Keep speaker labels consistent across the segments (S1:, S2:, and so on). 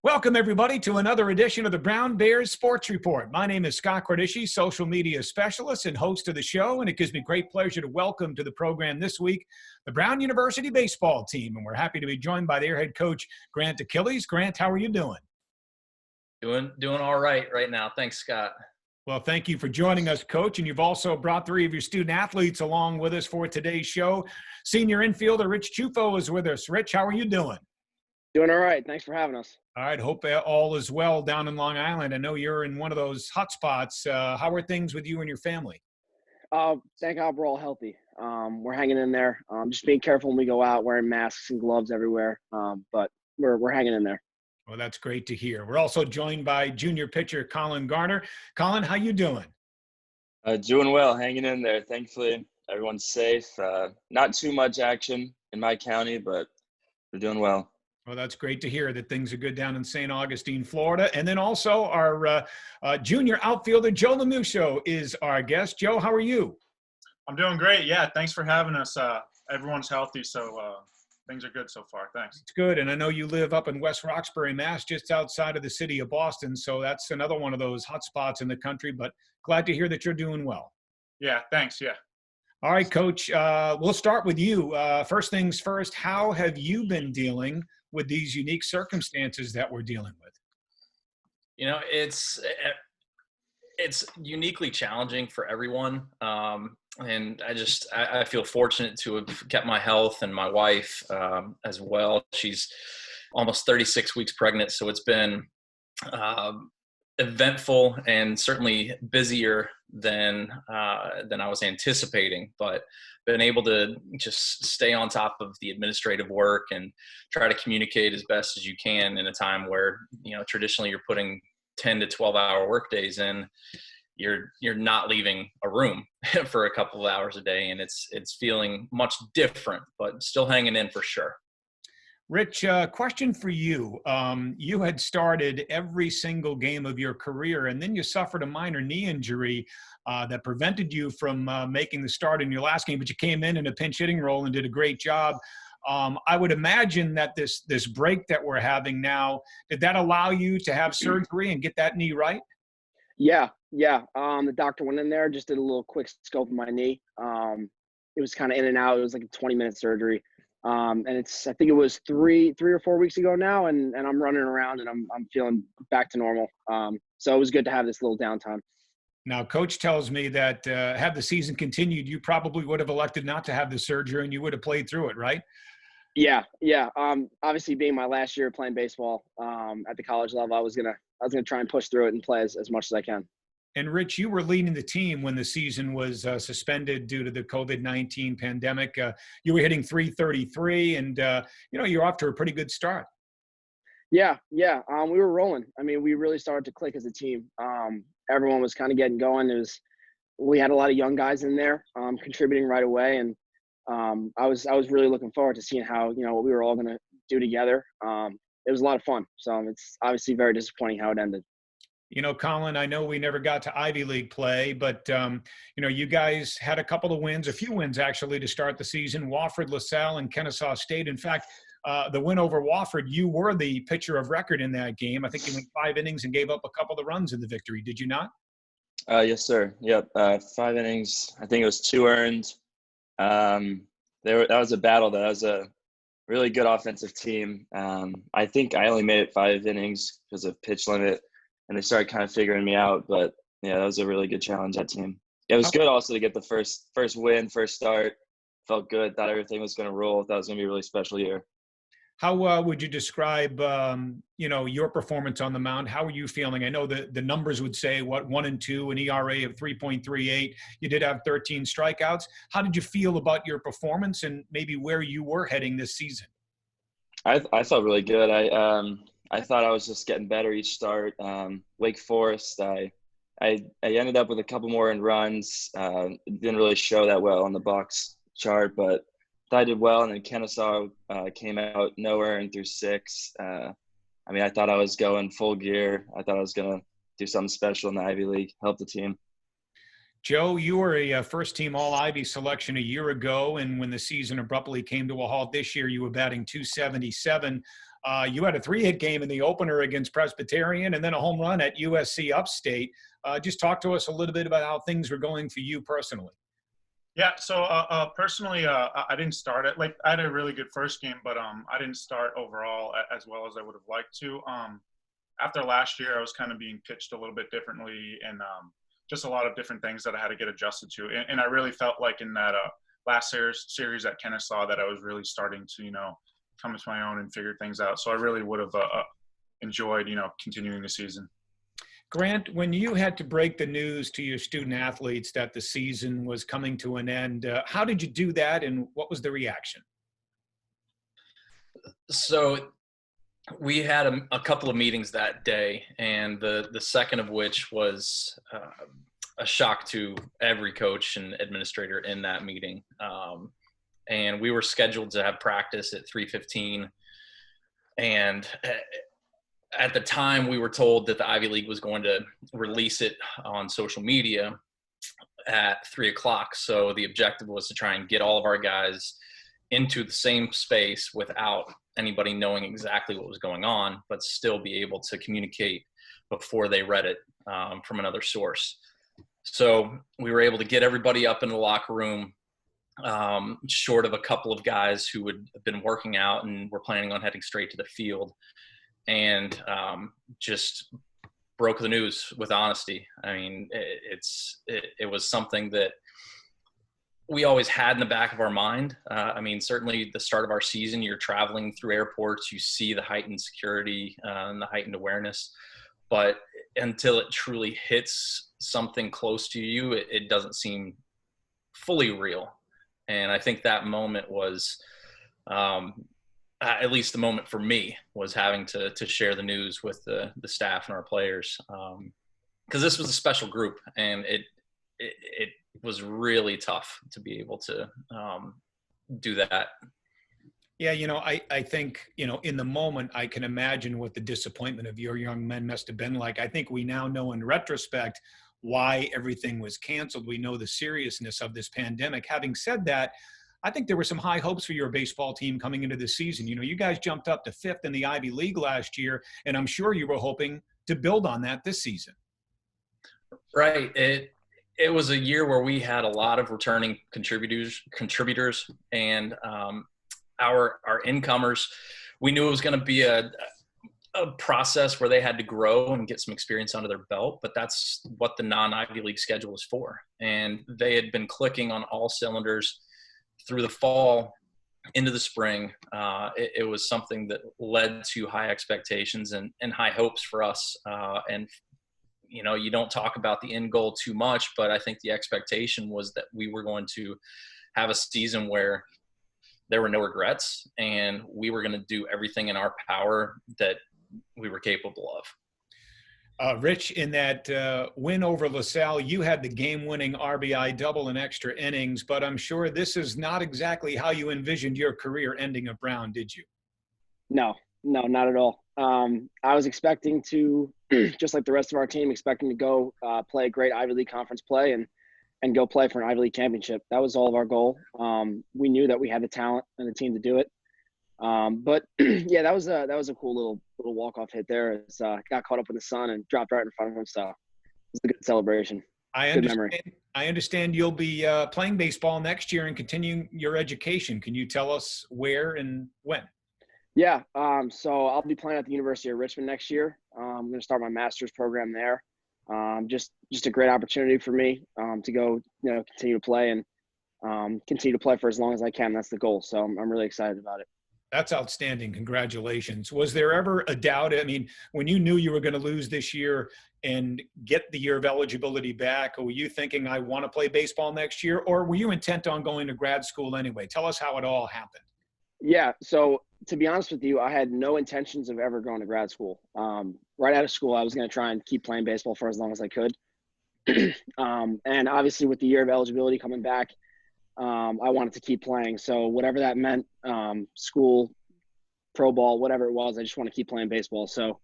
S1: Welcome, everybody, to another edition of the Brown Bears Sports Report. My name is Scott Cordischi, social media specialist and host of the show, and it gives me great pleasure to welcome to the program this week the Brown University baseball team, and we're happy to be joined by their head coach, Grant Achilles. Grant, how are you doing?
S2: Doing all right now. Thanks, Scott.
S1: Well, thank you for joining us, Coach, and you've also brought three of your student athletes along with us for today's show. Senior infielder Rich Chufo is with us. Rich, how are you doing?
S3: Doing all right. Thanks for having us.
S1: All right. Hope all is well down in Long Island. I know you're in one of those hot spots. How are things with you and your family?
S3: Thank God we're all healthy. We're hanging in there. Just being careful when we go out, wearing masks and gloves everywhere. But we're hanging in there.
S1: Well, that's great to hear. We're also joined by junior pitcher Colin Garner. Colin, how you doing?
S4: Doing well, hanging in there. Thankfully, everyone's safe. Not too much action in my county, but we're doing well.
S1: Well, that's great to hear that things are good down in St. Augustine, Florida. And then also our junior outfielder, Joe Lamuscio, is our guest. Joe, how are you?
S5: I'm doing great. Yeah, thanks for having us. Everyone's healthy, so things are good so far. Thanks.
S1: It's good. And I know you live up in West Roxbury, Mass., just outside of the city of Boston. So that's another one of those hot spots in the country. But glad to hear that you're doing well.
S5: Yeah, thanks. Yeah.
S1: All right, Coach. We'll start with you. First things first, how have you been dealing with these unique circumstances that we're dealing with?
S2: You know, it's uniquely challenging for everyone. And I feel fortunate to have kept my health and my wife as well. She's almost 36 weeks pregnant. So it's been eventful and certainly busier than I was anticipating, but been able to just stay on top of the administrative work and try to communicate as best as you can in a time where, you know, traditionally you're putting 10 to 12 hour work days in. You're not leaving a room for a couple of hours a day, and it's feeling much different, but still hanging in for sure.
S1: Rich, question for you. You had started every single game of your career, and then you suffered a minor knee injury that prevented you from making the start in your last game, but you came in a pinch hitting role and did a great job. I would imagine that this break that we're having now, did that allow you to have surgery and get that knee right?
S3: Yeah. The doctor went in there, just did a little quick scope of my knee. It was kind of in and out. It was like a 20-minute surgery. And I think it was three or 4 weeks ago now, and I'm running around and I'm feeling back to normal. So it was good to have this little downtime.
S1: Now, Coach tells me that had the season continued, you probably would have elected not to have the surgery and you would have played through it, right?
S3: Yeah. Obviously, being my last year playing baseball at the college level, I was gonna try and push through it and play as much as I can.
S1: And Rich, you were leading the team when the season was suspended due to the COVID-19 pandemic. You were hitting .333, and you're off to a pretty good start.
S3: Yeah. We were rolling. I mean, we really started to click as a team. Everyone was kind of getting going. We had a lot of young guys in there contributing right away, and I was really looking forward to seeing how what we were all going to do together. It was a lot of fun. So it's obviously very disappointing how it ended.
S1: You know, Colin, I know we never got to Ivy League play, but, you guys had a couple of wins, a few wins actually, to start the season. Wofford, LaSalle, and Kennesaw State. In fact, the win over Wofford, you were the pitcher of record in that game. I think you went 5 innings and gave up a couple of runs in the victory. Did you not?
S4: Yes, sir. Yep. 5 innings. I think it was 2 earned. That was a battle. That was a really good offensive team. I think I only made it 5 innings because of pitch limit. And they started kind of figuring me out, but yeah, that was a really good challenge, that team. It was good also to get the first win, first start. Felt good, thought everything was going to roll. Thought it was going to be a really special year.
S1: How would you describe, your performance on the mound? How are you feeling? I know the numbers would say, 1 and 2, an ERA of 3.38. You did have 13 strikeouts. How did you feel about your performance and maybe where you were heading this season?
S4: I felt really good. I thought I was just getting better each start. Wake Forest, I ended up with a couple more in runs. Didn't really show that well on the box chart, but I did well. And then Kennesaw came out nowhere and through 6. I thought I was going full gear. I thought I was going to do something special in the Ivy League, help the team.
S1: Joe, you were a first-team All-Ivy selection a year ago, and when the season abruptly came to a halt this year, you were batting .277. You had a 3-hit game in the opener against Presbyterian and then a home run at USC Upstate. Just talk to us a little bit about how things were going for you personally.
S5: Yeah, so personally, I didn't start it. Like, I had a really good first game, but I didn't start overall as well as I would have liked to. After last year, I was kind of being pitched a little bit differently, and just a lot of different things that I had to get adjusted to. And I really felt like in that last series at Kennesaw that I was really starting to, come into my own and figure things out. So I really would have enjoyed, continuing the season.
S1: Grant, when you had to break the news to your student athletes that the season was coming to an end, how did you do that, and what was the reaction?
S2: So we had a couple of meetings that day, and the second of which was a shock to every coach and administrator in that meeting. And we were scheduled to have practice at 3:15, and at the time we were told that the Ivy League was going to release it on social media at 3:00. So the objective was to try and get all of our guys into the same space without anybody knowing exactly what was going on, but still be able to communicate before they read it from another source. So we were able to get everybody up in the locker room, short of a couple of guys who had been working out and were planning on heading straight to the field, and just broke the news with honesty. I mean, it was something that we always had in the back of our mind. I mean, certainly the start of our season, you're traveling through airports, you see the heightened security and the heightened awareness, but until it truly hits something close to you, it doesn't seem fully real. And I think that moment was, at least the moment for me, was having to share the news with the staff and our players, because this was a special group, and it was really tough to be able to do that.
S1: Yeah, I think, in the moment, I can imagine what the disappointment of your young men must have been like. I think we now know in retrospect why everything was canceled. We know the seriousness of this pandemic. Having said that, I think there were some high hopes for your baseball team coming into the season. You guys jumped up to 5th in the Ivy League last year, and I'm sure you were hoping to build on that this season.
S2: Right. It was a year where we had a lot of returning contributors, and our incomers. We knew it was going to be a process where they had to grow and get some experience under their belt, but that's what the non-Ivy League schedule is for. And they had been clicking on all cylinders through the fall into the spring. It was something that led to high expectations and high hopes for us. And you don't talk about the end goal too much, but I think the expectation was that we were going to have a season where there were no regrets, and we were going to do everything in our power that we were capable of.
S1: Rich, in that win over LaSalle, you had the game-winning RBI double in extra innings, but I'm sure this is not exactly how you envisioned your career ending at Brown, did you?
S3: No, not at all. I was expecting to, just like the rest of our team, expecting to go play a great Ivy League conference play and go play for an Ivy League championship. That was all of our goal. We knew that we had the talent and the team to do it. But yeah, that was a cool little walk-off hit there. It's got caught up in the sun and dropped right in front of him. So it was a good celebration. Good memory.
S1: I understand you'll be playing baseball next year and continuing your education. Can you tell us where and when?
S3: Yeah. So I'll be playing at the University of Richmond next year. I'm going to start my master's program there. Just a great opportunity for me to go, continue to play and continue to play for as long as I can. That's the goal. So I'm really excited about it.
S1: That's outstanding. Congratulations. Was there ever a doubt? I mean, when you knew you were going to lose this year and get the year of eligibility back, were you thinking, I want to play baseball next year? Or were you intent on going to grad school anyway? Tell us how it all happened.
S3: Yeah. So to be honest with you, I had no intentions of ever going to grad school. Right out of school, I was going to try and keep playing baseball for as long as I could. And obviously with the year of eligibility coming back, I wanted to keep playing. So whatever that meant, school, pro ball, whatever it was, I just want to keep playing baseball. So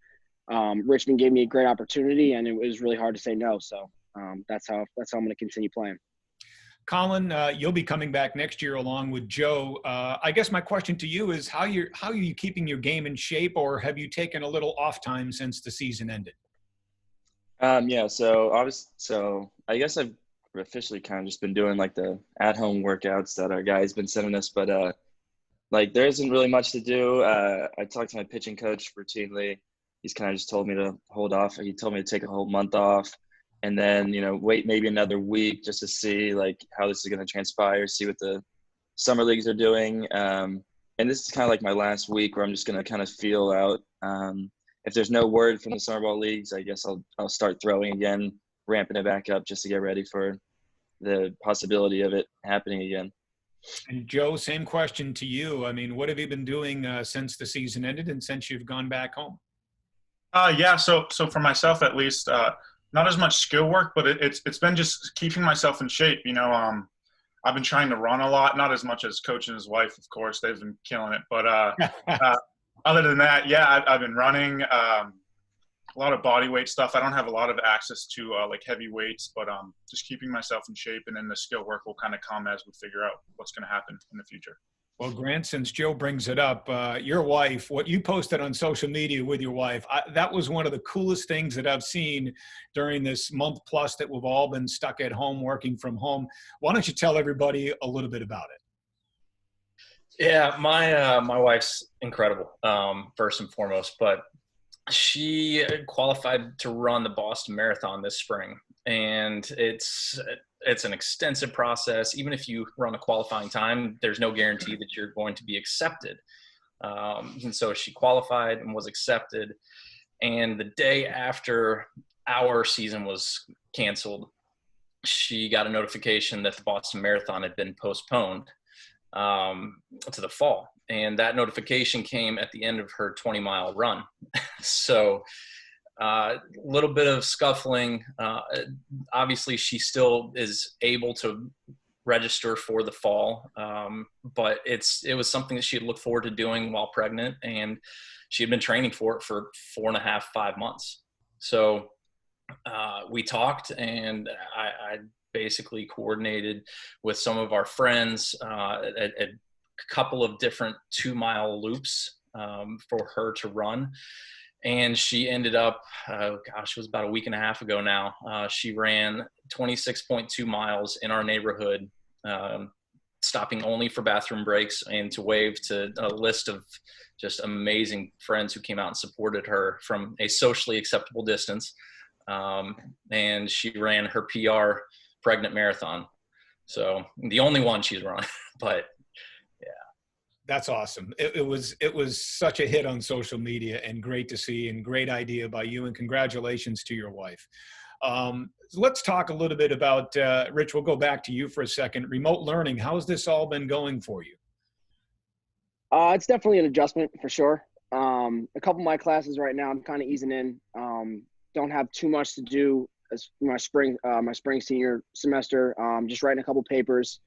S3: Richmond gave me a great opportunity, and it was really hard to say no. So that's how I'm going to continue playing.
S1: Colin, you'll be coming back next year along with Joe. I guess my question to you is how are you keeping your game in shape, or have you taken a little off time since the season ended?
S4: Yeah, so I guess I've officially kind of just been doing like the at-home workouts that our guy's been sending us, but like there isn't really much to do. I talked to my pitching coach routinely. He's kind of just told me to hold off. He told me to take a whole month off and then, wait maybe another week just to see like how this is going to transpire, see what the summer leagues are doing. And this is kind of like my last week where I'm just going to kind of feel out. If there's no word from the summer ball leagues, I guess I'll start throwing again, ramping it back up just to get ready for the possibility of it happening again.
S1: And Joe, same question to you. I mean, what have you been doing since the season ended and since you've gone back home?
S5: Yeah. So for myself at least, not as much skill work, but it's been just keeping myself in shape. I've been trying to run a lot, not as much as Coach and his wife, of course. They've been killing it. But other than that, yeah, I've been running a lot of body weight stuff. I don't have a lot of access to like heavy weights, but just keeping myself in shape, and then the skill work will kind of come as we figure out what's going to happen in the future.
S1: Well, Grant, since Joe brings it up, your wife, what you posted on social media with your wife, that was one of the coolest things that I've seen during this month plus that we've all been stuck at home, working from home. Why don't you tell everybody a little bit about it?
S2: Yeah, my wife's incredible, first and foremost, but she qualified to run the Boston Marathon this spring, and it's an extensive process. Even if you run a qualifying time, there's no guarantee that you're going to be accepted. And so she qualified and was accepted. And the day after our season was canceled, she got a notification that the Boston Marathon had been postponed to the fall. And that notification came at the end of her 20-mile run. So a little bit of scuffling. Obviously, she still is able to register for the fall, but it was something that she had looked forward to doing while pregnant, and she had been training for it for 4.5, 5 months. So we talked, and I basically coordinated with some of our friends a couple of different 2-mile loops for her to run. And she ended up, it was about a week and a half ago now. She ran 26.2 miles in our neighborhood, stopping only for bathroom breaks and to wave to a list of just amazing friends who came out and supported her from a socially acceptable distance. And she ran her PR pregnant marathon. So the only one she's run, but
S1: that's awesome. It was such a hit on social media, and great to see, and great idea by you, and congratulations to your wife. Let's talk a little bit about, Rich, we'll go back to you for a second. Remote learning, how has this all been going for you?
S3: It's definitely an adjustment for sure. A couple of my classes right now, I'm kind of easing in. Don't have too much to do as my spring senior semester. Just writing a couple papers,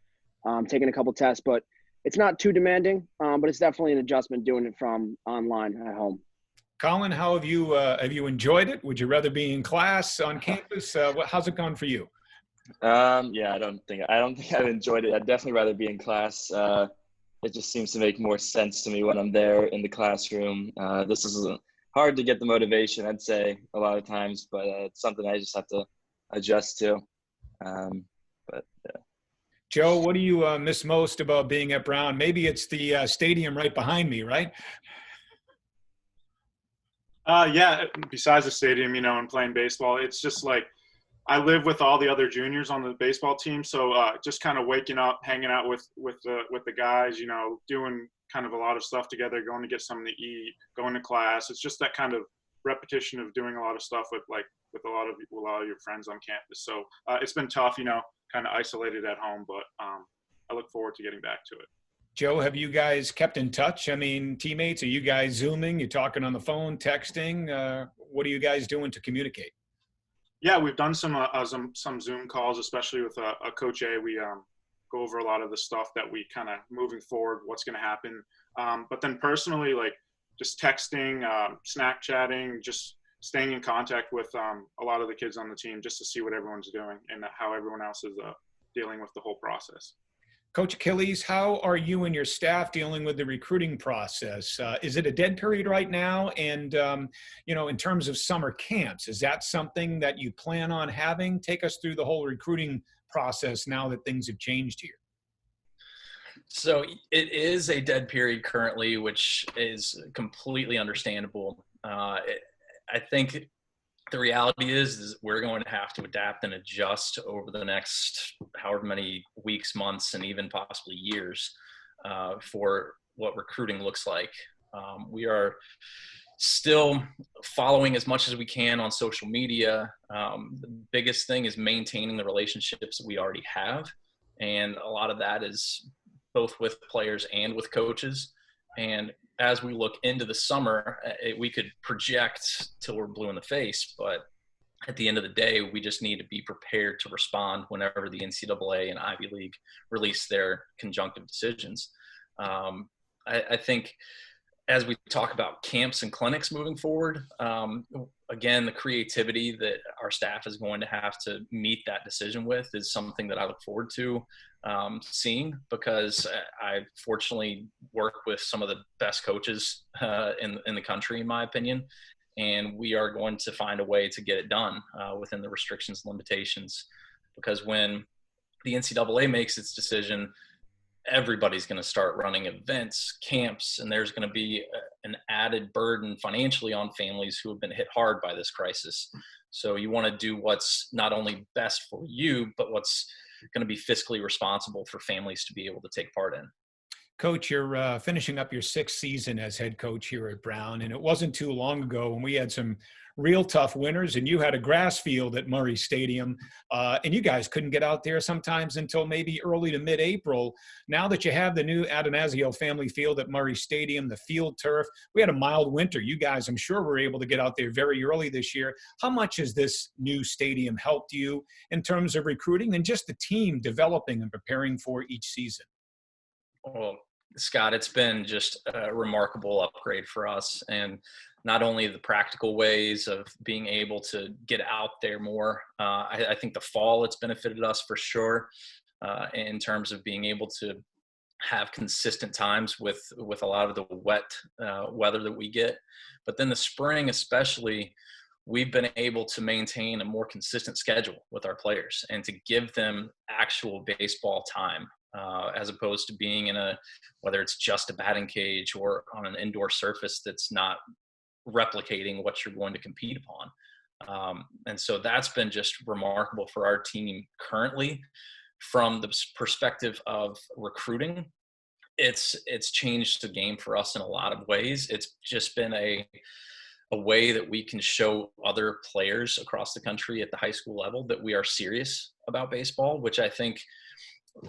S3: taking a couple tests, but it's not too demanding, but it's definitely an adjustment doing it from online at home.
S1: Colin, how have you enjoyed it? Would you rather be in class, on campus? How's it gone for you?
S4: Yeah, I don't think I've enjoyed it. I'd definitely rather be in class. It just seems to make more sense to me when I'm there in the classroom. This is hard to get the motivation, I'd say, a lot of times, but it's something I just have to adjust to. But yeah.
S1: Joe, what do you miss most about being at Brown? Maybe it's the stadium right behind me, right?
S5: Yeah, besides the stadium, and playing baseball, it's just like I live with all the other juniors on the baseball team. So just kind of waking up, hanging out with the guys, doing kind of a lot of stuff together, going to get something to eat, going to class. It's just that kind of repetition of doing a lot of stuff with a lot of your friends on campus. So it's been tough, kind of isolated at home, but I look forward to getting back to it.
S1: Joe, have you guys kept in touch? I mean, teammates, are you guys Zooming? You're talking on the phone, texting? What are you guys doing to communicate?
S5: Yeah, we've done some Zoom calls, especially with Coach A. We go over a lot of the stuff that we kind of moving forward, what's going to happen. But then personally, like just texting, Snapchatting, just staying in contact with a lot of the kids on the team just to see what everyone's doing and how everyone else is dealing with the whole process.
S1: Coach Achilles, how are you and your staff dealing with the recruiting process? Is it a dead period right now? And, in terms of summer camps, is that something that you plan on having? Take us through the whole recruiting process now that things have changed here.
S2: So it is a dead period currently, which is completely understandable. I think the reality is we're going to have to adapt and adjust over the next however many weeks, months, and even possibly years for what recruiting looks like. We are still following as much as we can on social media. The biggest thing is maintaining the relationships that we already have. And a lot of that is both with players and with coaches. And as we look into the summer, we could project till we're blue in the face, but at the end of the day, we just need to be prepared to respond whenever the NCAA and Ivy League release their conjunctive decisions. I think as we talk about camps and clinics moving forward, again, the creativity that our staff is going to have to meet that decision with is something that I look forward to seeing, because I fortunately work with some of the best coaches in the country, in my opinion, and we are going to find a way to get it done within the restrictions and limitations, because when the NCAA makes its decision, everybody's going to start running events, camps, and there's going to be an added burden financially on families who have been hit hard by this crisis. So you want to do what's not only best for you, but what's going to be fiscally responsible for families to be able to take part in.
S1: Coach, you're finishing up your 6th season as head coach here at Brown, and it wasn't too long ago when we had some real tough winters, and you had a grass field at Murray Stadium, and you guys couldn't get out there sometimes until maybe early to mid-April. Now that you have the new Atanasio family field at Murray Stadium, the field turf, we had a mild winter. You guys, I'm sure, were able to get out there very early this year. How much has this new stadium helped you in terms of recruiting and just the team developing and preparing for each season?
S2: Well, Scott, it's been just a remarkable upgrade for us, and not only the practical ways of being able to get out there more. I think the fall, it's benefited us for sure in terms of being able to have consistent times with a lot of the wet weather that we get. But then the spring especially, we've been able to maintain a more consistent schedule with our players and to give them actual baseball time. As opposed to being in whether it's just a batting cage or on an indoor surface that's not replicating what you're going to compete upon. And so that's been just remarkable for our team currently. From the perspective of recruiting, it's changed the game for us in a lot of ways. It's just been a way that we can show other players across the country at the high school level that we are serious about baseball, which I think,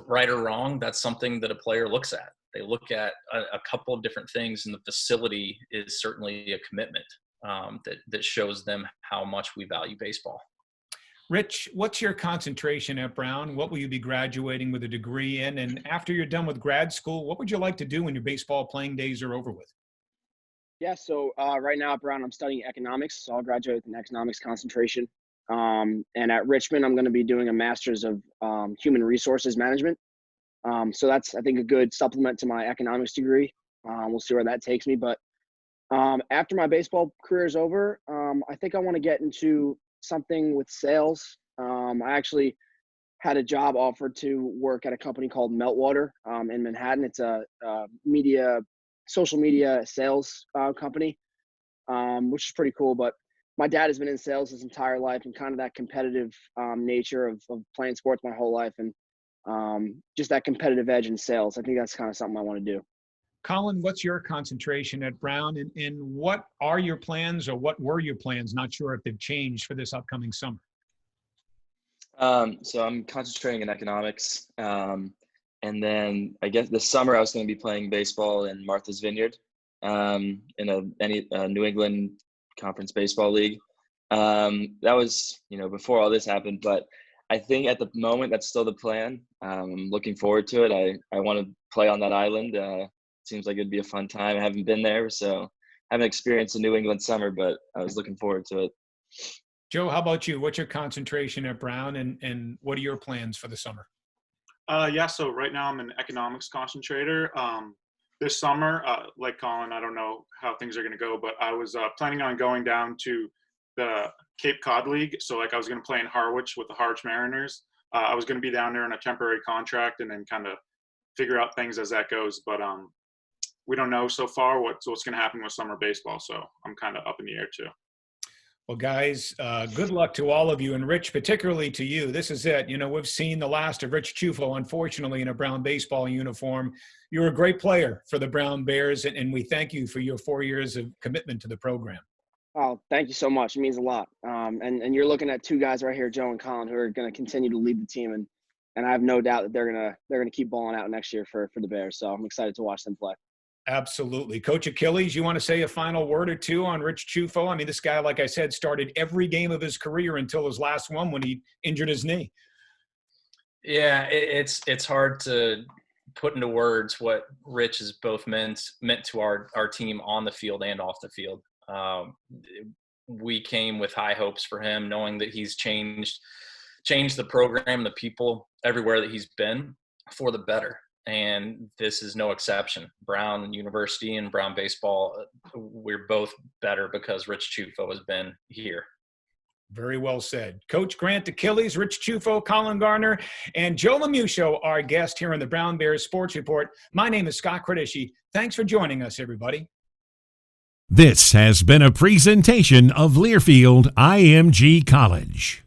S2: right or wrong, that's something that a player looks at. They look at a couple of different things, and the facility is certainly a commitment that shows them how much we value baseball.
S1: Rich, what's your concentration at Brown? What will you be graduating with a degree in? And after you're done with grad school, what would you like to do when your baseball playing days are over with?
S3: Yeah, so right now at Brown, I'm studying economics, so I'll graduate with an economics concentration. And at Richmond, I'm going to be doing a master's of human resources management. So that's, I think, a good supplement to my economics degree. We'll see where that takes me. But after my baseball career is over, I think I want to get into something with sales. I actually had a job offered to work at a company called Meltwater in Manhattan. It's a social media sales company, which is pretty cool. But my dad has been in sales his entire life, and kind of that competitive nature of playing sports my whole life, and just that competitive edge in sales. I think that's kind of something I want to do.
S1: Colin, what's your concentration at Brown, and what are your plans, or what were your plans? Not sure if they've changed for this upcoming summer.
S4: So I'm concentrating in economics. And then I guess this summer I was going to be playing baseball in Martha's Vineyard in a New England Conference Baseball League. That was, before all this happened, but I think at the moment that's still the plan. I'm looking forward to it. I want to play on that island. Seems like it'd be a fun time. I haven't been there, so I haven't experienced a New England summer, but I was looking forward to it.
S1: Joe, how about you? What's your concentration at Brown, and what are your plans for the summer?
S5: Yeah, so right now I'm an economics concentrator. This summer, like Colin, I don't know how things are going to go, but I was planning on going down to the Cape Cod League. So like I was going to play in Harwich with the Harwich Mariners. I was going to be down there on a temporary contract and then kind of figure out things as that goes. But we don't know so far what's going to happen with summer baseball. So I'm kind of up in the air too.
S1: Well, guys, good luck to all of you, and Rich, particularly to you. This is it. You know, we've seen the last of Rich Ciuffo, unfortunately, in a Brown baseball uniform. You're a great player for the Brown Bears, and we thank you for your 4 years of commitment to the program.
S3: Oh, thank you so much. It means a lot. And you're looking at two guys right here, Joe and Colin, who are going to continue to lead the team, and I have no doubt that they're gonna keep balling out next year for the Bears. So I'm excited to watch them play.
S1: Absolutely. Coach Achilles, you want to say a final word or two on Rich Ciuffo? I mean, this guy, like I said, started every game of his career until his last one when he injured his knee.
S2: Yeah, it's hard to put into words what Rich has both meant to our team on the field and off the field. We came with high hopes for him, knowing that he's changed the program, the people everywhere that he's been for the better. And this is no exception. Brown University and Brown baseball, we're both better because Rich Ciuffo has been here.
S1: Very well said. Coach Grant Achilles, Rich Ciuffo, Colin Garner, and Joe Lamuscio, our guest here on the Brown Bears Sports Report. My name is Scott Kredishi. Thanks for joining us, everybody.
S6: This has been a presentation of Learfield IMG College.